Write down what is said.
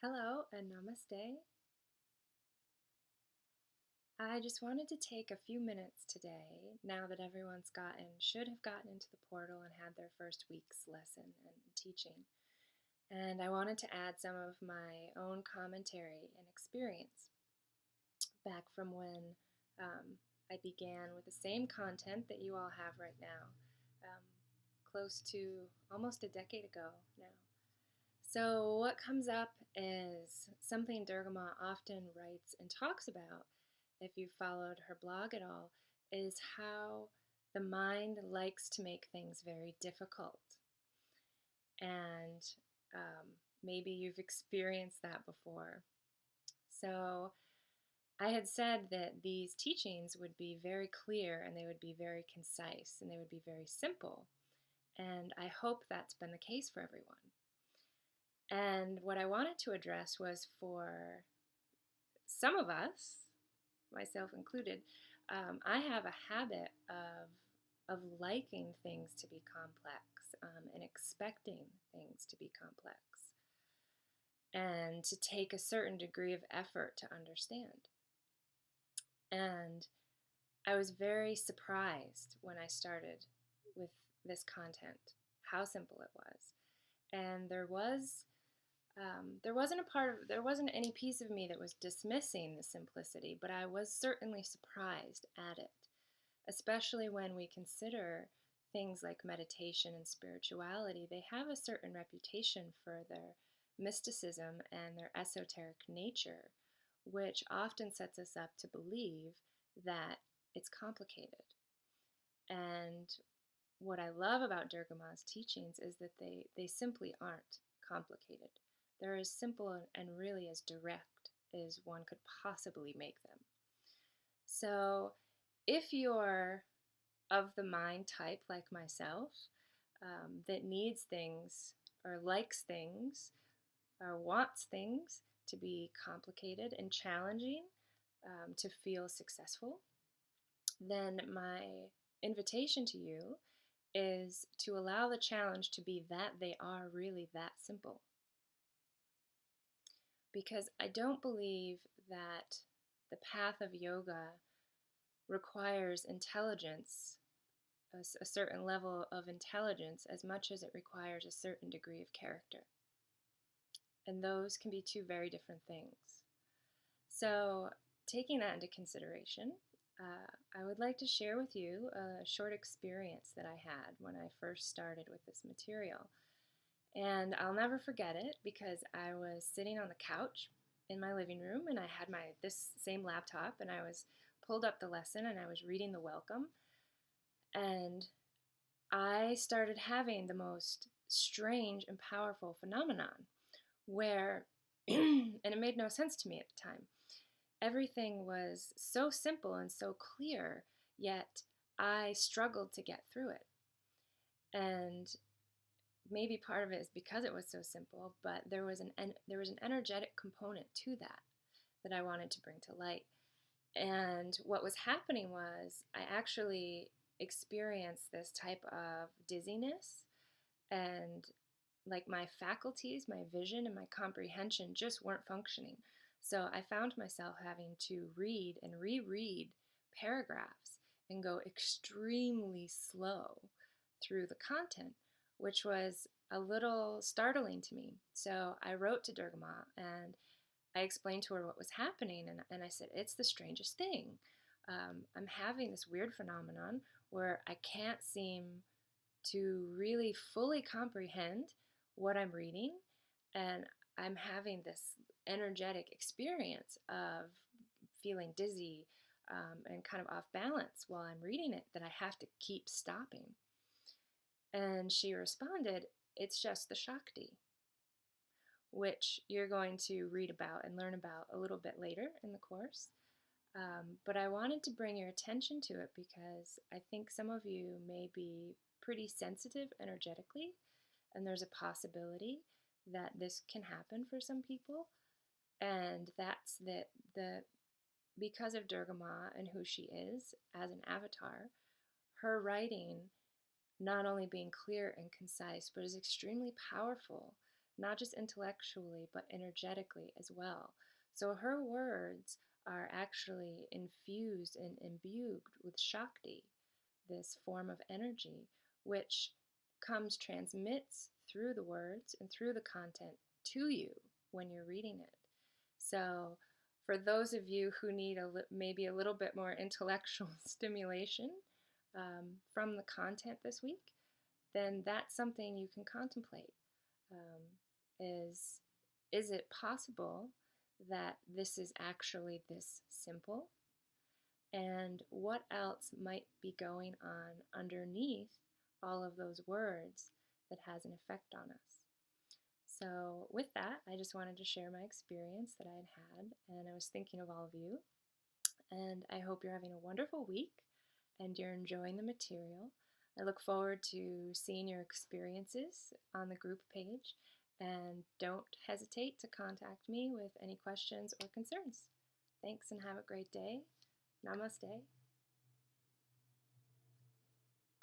Hello and namaste. I just wanted to take a few minutes today, now that everyone's should have gotten into the portal and had their first week's lesson and teaching. And I wanted to add some of my own commentary and experience back from when I began with the same content that you all have right now, um, close to almost a decade ago now. So, what comes up is something Durga Ma often writes and talks about, if you've followed her blog at all, is how the mind likes to make things very difficult. And um, maybe you've experienced that before. So, I had said that these teachings would be very clear and they would be very concise and they would be very simple. And I hope that's been the case for everyone. And what I wanted to address was for some of us, myself included, I have a habit of liking things to be complex and expecting things to be complex and to take a certain degree of effort to understand. And I was very surprised when I started with this content, how simple it was. And there wasn't any piece of me that was dismissing the simplicity, but I was certainly surprised at it, especially when we consider things like meditation and spirituality. They have a certain reputation for their mysticism and their esoteric nature, which often sets us up to believe that it's complicated. And what I love about Durga Ma's teachings is that they simply aren't complicated. They're as simple and really as direct as one could possibly make them. So, if you're of the mind type like myself, that needs things or likes things or wants things to be complicated and challenging to feel successful, then my invitation to you is to allow the challenge to be that they are really that simple. Because I don't believe that the path of yoga requires intelligence, a certain level of intelligence, as much as it requires a certain degree of character. And those can be two very different things. So, taking that into consideration, I would like to share with you a short experience that I had when I first started with this material. And I'll never forget it because I was sitting on the couch in my living room and I had this same laptop and I was pulled up the lesson and I was reading the welcome, and I started having the most strange and powerful phenomenon where and it made no sense to me at the time. Everything was so simple and so clear, yet I struggled to get through it. And maybe part of it is because it was so simple, but there was an energetic component to that I wanted to bring to light. And what was happening was I actually experienced this type of dizziness, and like my faculties, my vision and my comprehension just weren't functioning. So I found myself having to read and reread paragraphs and go extremely slow through the content, which was a little startling to me. So I wrote to Durga Ma and I explained to her what was happening, and I said, it's the strangest thing. I'm having this weird phenomenon where I can't seem to really fully comprehend what I'm reading, and I'm having this energetic experience of feeling dizzy and kind of off balance while I'm reading it that I have to keep stopping. And she responded, it's just the Shakti, which you're going to read about and learn about a little bit later in the course. But I wanted to bring your attention to it because I think some of you may be pretty sensitive energetically, and there's a possibility that this can happen for some people. And that's that because of Durga Ma and who she is as an avatar, her writing not only being clear and concise, but is extremely powerful, not just intellectually, but energetically as well. So her words are actually infused and imbued with Shakti, this form of energy, which transmits through the words and through the content to you when you're reading it. So, for those of you who need maybe a little bit more intellectual stimulation from the content this week, then that's something you can contemplate. Is it possible that this is actually this simple? And what else might be going on underneath all of those words that has an effect on us? So with that, I just wanted to share my experience that I had, and I was thinking of all of you. And I hope you're having a wonderful week and you're enjoying the material. I look forward to seeing your experiences on the group page, and don't hesitate to contact me with any questions or concerns. Thanks and have a great day. Namaste.